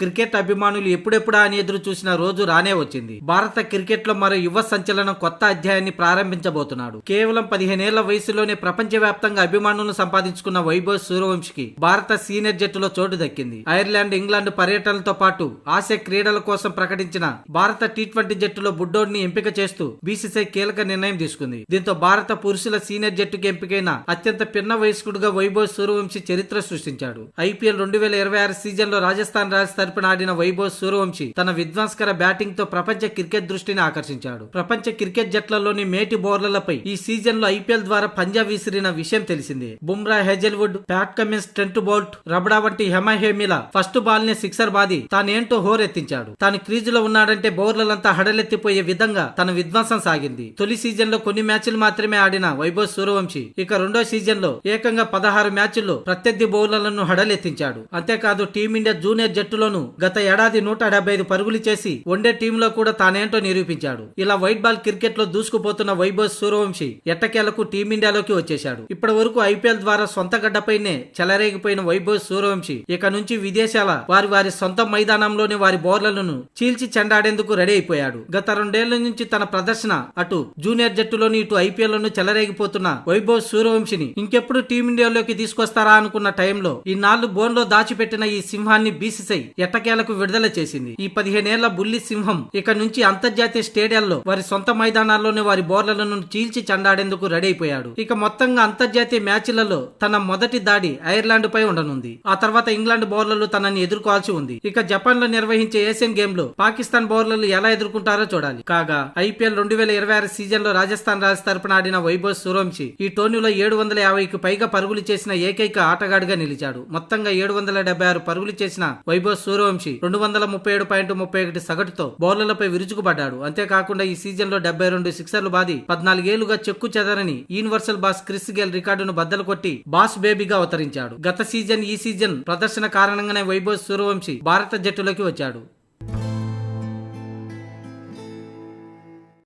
Cricket అభిమానులు ఎప్పుడెప్పుడా అని ఎదురు చూసిన రోజు రానే వచ్చింది. భారత క్రికెట్ లో మరో యువ సంచలనం కొత్త అధ్యాయాన్ని ప్రారంభించబోతున్నాడు. కేవలం 15 ఏళ్ల వయసులోనే ప్రపంచవ్యాప్తంగా అభిమానులను సంపాదించుకున్న వైభవ్ సూర్యవంశీకి భారత సీనియర్ జట్టులో చోటు దక్కింది. ఐర్లాండ్, ఇంగ్లాండ్ పర్యటనలతో పాటు ఆసియా క్రీడల కోసం ప్రకటించిన భారత టీ20 జట్టులో బుడ్డోడిని ఎంపిక చేస్తూ బీసీసీఐ కీలక నిర్ణయం తీసుకుంది. దీంతో భారత పురుషుల సీనియర్ జట్టుకు ఎంపికైన అత్యంత పిన్న వయస్కుడుగా వైభవ్ సూర్యవంశీ చరిత్ర సృష్టించాడు. ఐపీఎల్ 2026 సీజన్ లో రాజస్థాన్ రాయల్స్ తరపున ఆడిన వైభవ్ సూర్యవంశీ తన విధ్వంసకర బ్యాటింగ్ తో ప్రపంచ క్రికెట్ దృష్టిని ఆకర్షించాడు. ప్రపంచ క్రికెట్ జట్లలోని మేటి బౌలర్లపై ఈ సీజన్ లో ఐపీఎల్ ద్వారా పంజా విసిరిన విషయం తెలిసిందే. Bumrah, Hazlewood, Pat Cummins, Trent Boult, Rabada వంటి హెమహేమిల ఫస్ట్ బాల్ ని సిక్సర్ బాది తానేంటో హోరెత్తించాడు. తాను క్రీజులో ఉన్నాడంటే బౌలర్లంతా హడలెత్తిపోయే విధంగా తన విధ్వంసం సాగింది. తొలి సీజన్ లో కొన్ని మ్యాచ్లు మాత్రమే ఆడిన వైభవ్ సూర్యవంశీ ఇక రెండో సీజన్ లో ఏకంగా 16 మ్యాచ్ల్లో ప్రత్యర్థి బౌలర్లను హడలెత్తించాడు. అంతేకాదు టీమిండియా జూనియర్ జట్టులోనూ గత ఏడాది 175 పరుగులు చేసి వన్డే టీంలో కూడా తానేంటో నిరూపించాడు. ఇలా వైట్ బాల్ క్రికెట్ లో దూసుకుపోతున్న వైభవ్ సూర్యవంశీ ఎట్టకేలకు టీమిండియాలోకి వచ్చేశాడు. ఇప్పటి వరకు ఐపీఎల్ ద్వారా సొంత గడ్డపైనే చెలరేగిపోయిన వైభవ్ సూర్యవంశీ ఇక నుంచి విదేశాల వారి సొంత మైదానంలోని వారి బౌలర్లను చీల్చి చెండాడేందుకు రెడీ అయిపోయాడు. గత 2 ఏళ్ల నుంచి తన ప్రదర్శన అటు జూనియర్ జట్టులోని ఇటు ఐపీఎల్ లోను చెలరేగిపోతున్న వైభవ్ సూర్యవంశీని ఇంకెప్పుడు టీమిండియాలోకి తీసుకొస్తారా అనుకున్న టైంలో ఇన్నాళ్లు బోన్లో దాచిపెట్టిన ఈ సింహాన్ని బీసీసీఐ ఎట్టకేలకు విడుదల చేసింది. ఈ 15 ఏళ్ల బుల్లి సింహం ఇక నుంచి అంతర్జాతీయ స్టేడియాల్లో వారి సొంత మైదానాల్లోనే వారి బౌలర్లను చీల్చి చెండాడేందుకు రెడీ అయిపోయాడు. ఇక మొత్తంగా అంతర్జాతీయ మ్యాచ్లలో తన మొదటి దాడి ఐర్లాండ్ పై ఉండనుంది. ఆ తర్వాత ఇంగ్లాండ్ బౌలర్లు తనని ఎదుర్కోవాల్సి ఉంది. ఇక జపాన్ లో నిర్వహించే ఏషియన్ గేమ్ లో పాకిస్తాన్ బౌలర్లు ఎలా ఎదుర్కొంటారో చూడాలి. కాగా ఐపీఎల్ 2026 సీజన్ లో రాజస్థాన్ రాయల్స్ తరపున ఆడిన వైభవ్ సూర్యవంశీ ఈ టోర్నీలో 750కి పైగా పరుగులు చేసిన ఏకైక ఆటగాడిగా నిలిచాడు. మొత్తంగా 776 పరుగులు చేసిన వైభవ్ సూర్యవంశీ 237.31 సగటుతో బౌలర్లపై విరుచుకుపడ్డాడు. అంతేకాకుండా ఈ సీజన్ లో 72 సిక్సర్లు బాది 14 ఏళ్లుగా చెక్కు చెదరని యూనివర్సల్ బాస్ క్రిస్ గేల్ రికార్డును బద్దలు కొట్టి బాస్ బేబీగా అవతరించాడు. గత సీజన్ ఈ సీజన్ ప్రదర్శన కారణంగానే వైభవ్ సూర్యవంశీ భారత జట్టులోకి వచ్చాడు.